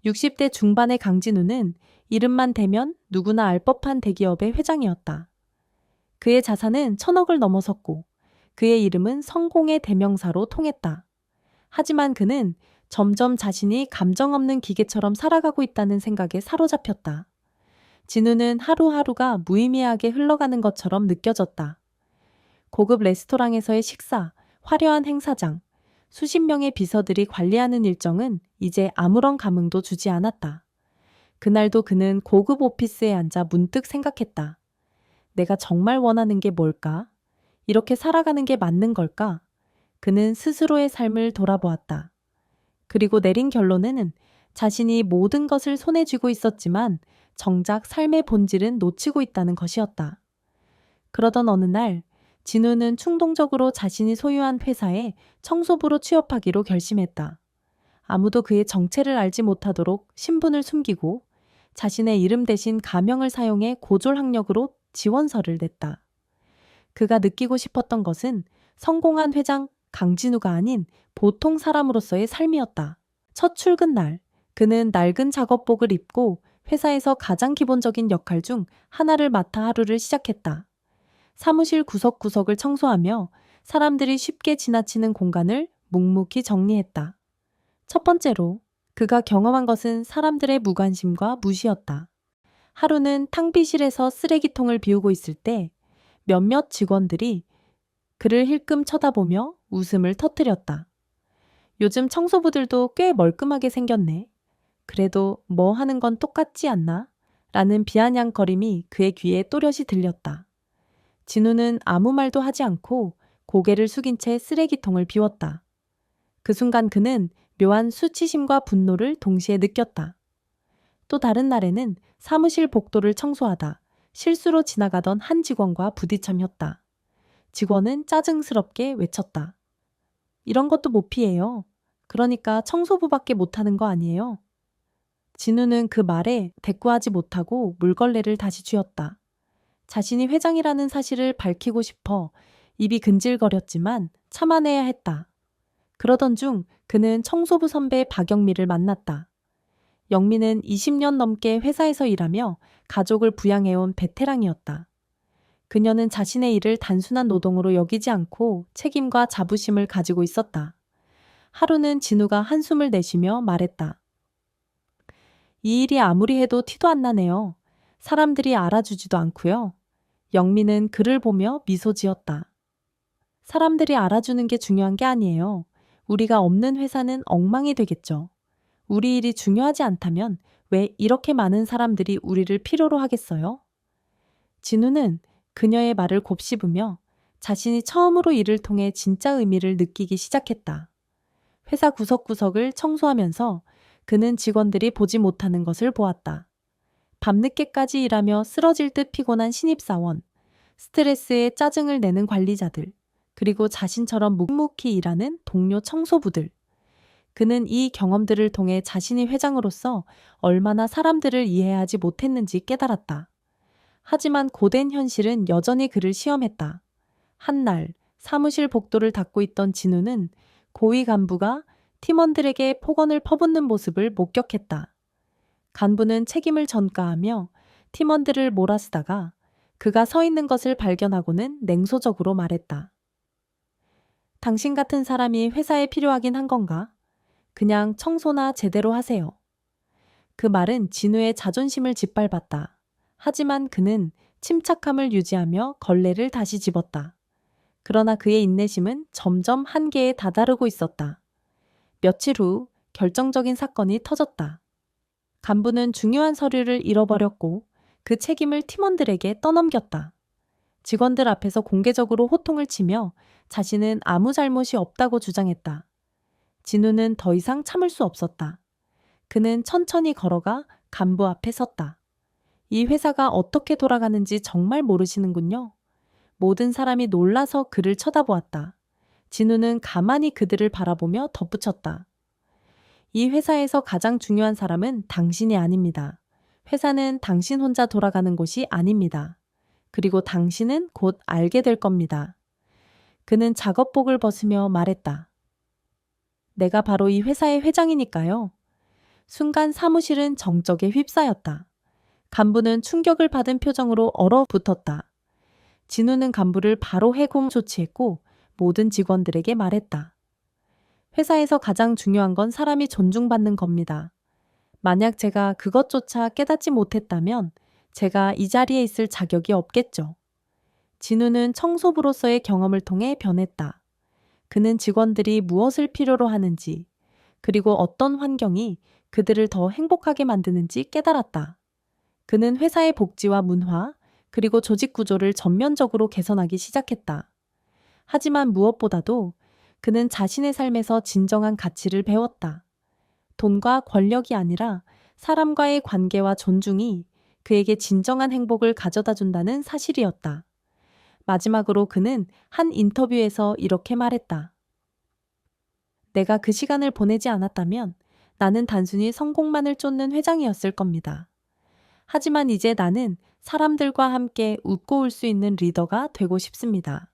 60대 중반의 강진우는 이름만 대면 누구나 알 법한 대기업의 회장이었다. 그의 자산은 1,000억을 넘어섰고 그의 이름은 성공의 대명사로 통했다. 하지만 그는 점점 자신이 감정 없는 기계처럼 살아가고 있다는 생각에 사로잡혔다. 진우는 하루하루가 무의미하게 흘러가는 것처럼 느껴졌다. 고급 레스토랑에서의 식사, 화려한 행사장, 수십 명의 비서들이 관리하는 일정은 이제 아무런 감흥도 주지 않았다. 그날도 그는 고급 오피스에 앉아 문득 생각했다. 내가 정말 원하는 게 뭘까? 이렇게 살아가는 게 맞는 걸까? 그는 스스로의 삶을 돌아보았다. 그리고 내린 결론은 자신이 모든 것을 손에 쥐고 있었지만 정작 삶의 본질은 놓치고 있다는 것이었다. 그러던 어느 날 진우는 충동적으로 자신이 소유한 회사에 청소부로 취업하기로 결심했다. 아무도 그의 정체를 알지 못하도록 신분을 숨기고 자신의 이름 대신 가명을 사용해 고졸학력으로 지원서를 냈다. 그가 느끼고 싶었던 것은 성공한 회장 강진우가 아닌 보통 사람으로서의 삶이었다. 첫 출근 날, 그는 낡은 작업복을 입고 회사에서 가장 기본적인 역할 중 하나를 맡아 하루를 시작했다. 사무실 구석구석을 청소하며 사람들이 쉽게 지나치는 공간을 묵묵히 정리했다. 첫 번째로 그가 경험한 것은 사람들의 무관심과 무시였다. 하루는 탕비실에서 쓰레기통을 비우고 있을 때 몇몇 직원들이 그를 힐끔 쳐다보며 웃음을 터뜨렸다. 요즘 청소부들도 꽤 멀끔하게 생겼네. 그래도 뭐 하는 건 똑같지 않나? 라는 비아냥거림이 그의 귀에 또렷이 들렸다. 진우는 아무 말도 하지 않고 고개를 숙인 채 쓰레기통을 비웠다. 그 순간 그는 묘한 수치심과 분노를 동시에 느꼈다. 또 다른 날에는 사무실 복도를 청소하다 실수로 지나가던 한 직원과 부딪혀혔다. 직원은 짜증스럽게 외쳤다. 이런 것도 못 피해요. 그러니까 청소부밖에 못하는 거 아니에요? 진우는 그 말에 대꾸하지 못하고 물걸레를 다시 쥐었다. 자신이 회장이라는 사실을 밝히고 싶어 입이 근질거렸지만 참아내야 했다. 그러던 중 그는 청소부 선배 박영미를 만났다. 영미는 20년 넘게 회사에서 일하며 가족을 부양해온 베테랑이었다. 그녀는 자신의 일을 단순한 노동으로 여기지 않고 책임과 자부심을 가지고 있었다. 하루는 진우가 한숨을 내쉬며 말했다. 이 일이 아무리 해도 티도 안 나네요. 사람들이 알아주지도 않고요. 영미는 그를 보며 미소 지었다. 사람들이 알아주는 게 중요한 게 아니에요. 우리가 없는 회사는 엉망이 되겠죠. 우리 일이 중요하지 않다면 왜 이렇게 많은 사람들이 우리를 필요로 하겠어요? 진우는 그녀의 말을 곱씹으며 자신이 처음으로 일을 통해 진짜 의미를 느끼기 시작했다. 회사 구석구석을 청소하면서 그는 직원들이 보지 못하는 것을 보았다. 밤늦게까지 일하며 쓰러질 듯 피곤한 신입사원, 스트레스에 짜증을 내는 관리자들, 그리고 자신처럼 묵묵히 일하는 동료 청소부들. 그는 이 경험들을 통해 자신이 회장으로서 얼마나 사람들을 이해하지 못했는지 깨달았다. 하지만 고된 현실은 여전히 그를 시험했다. 한날 사무실 복도를 닦고 있던 진우는 고위 간부가 팀원들에게 폭언을 퍼붓는 모습을 목격했다. 간부는 책임을 전가하며 팀원들을 몰아쓰다가 그가 서 있는 것을 발견하고는 냉소적으로 말했다. 당신 같은 사람이 회사에 필요하긴 한 건가? 그냥 청소나 제대로 하세요. 그 말은 진우의 자존심을 짓밟았다. 하지만 그는 침착함을 유지하며 걸레를 다시 집었다. 그러나 그의 인내심은 점점 한계에 다다르고 있었다. 며칠 후 결정적인 사건이 터졌다. 간부는 중요한 서류를 잃어버렸고 그 책임을 팀원들에게 떠넘겼다. 직원들 앞에서 공개적으로 호통을 치며 자신은 아무 잘못이 없다고 주장했다. 진우는 더 이상 참을 수 없었다. 그는 천천히 걸어가 간부 앞에 섰다. 이 회사가 어떻게 돌아가는지 정말 모르시는군요. 모든 사람이 놀라서 그를 쳐다보았다. 진우는 가만히 그들을 바라보며 덧붙였다. 이 회사에서 가장 중요한 사람은 당신이 아닙니다. 회사는 당신 혼자 돌아가는 곳이 아닙니다. 그리고 당신은 곧 알게 될 겁니다. 그는 작업복을 벗으며 말했다. 내가 바로 이 회사의 회장이니까요. 순간 사무실은 정적에 휩싸였다. 간부는 충격을 받은 표정으로 얼어붙었다. 진우는 간부를 바로 해고 조치했고 모든 직원들에게 말했다. 회사에서 가장 중요한 건 사람이 존중받는 겁니다. 만약 제가 그것조차 깨닫지 못했다면 제가 이 자리에 있을 자격이 없겠죠. 진우는 청소부로서의 경험을 통해 변했다. 그는 직원들이 무엇을 필요로 하는지, 그리고 어떤 환경이 그들을 더 행복하게 만드는지 깨달았다. 그는 회사의 복지와 문화, 그리고 조직 구조를 전면적으로 개선하기 시작했다. 하지만 무엇보다도 그는 자신의 삶에서 진정한 가치를 배웠다. 돈과 권력이 아니라 사람과의 관계와 존중이 그에게 진정한 행복을 가져다 준다는 사실이었다. 마지막으로 그는 한 인터뷰에서 이렇게 말했다. 내가 그 시간을 보내지 않았다면 나는 단순히 성공만을 쫓는 회장이었을 겁니다. 하지만 이제 나는 사람들과 함께 웃고 울 수 있는 리더가 되고 싶습니다.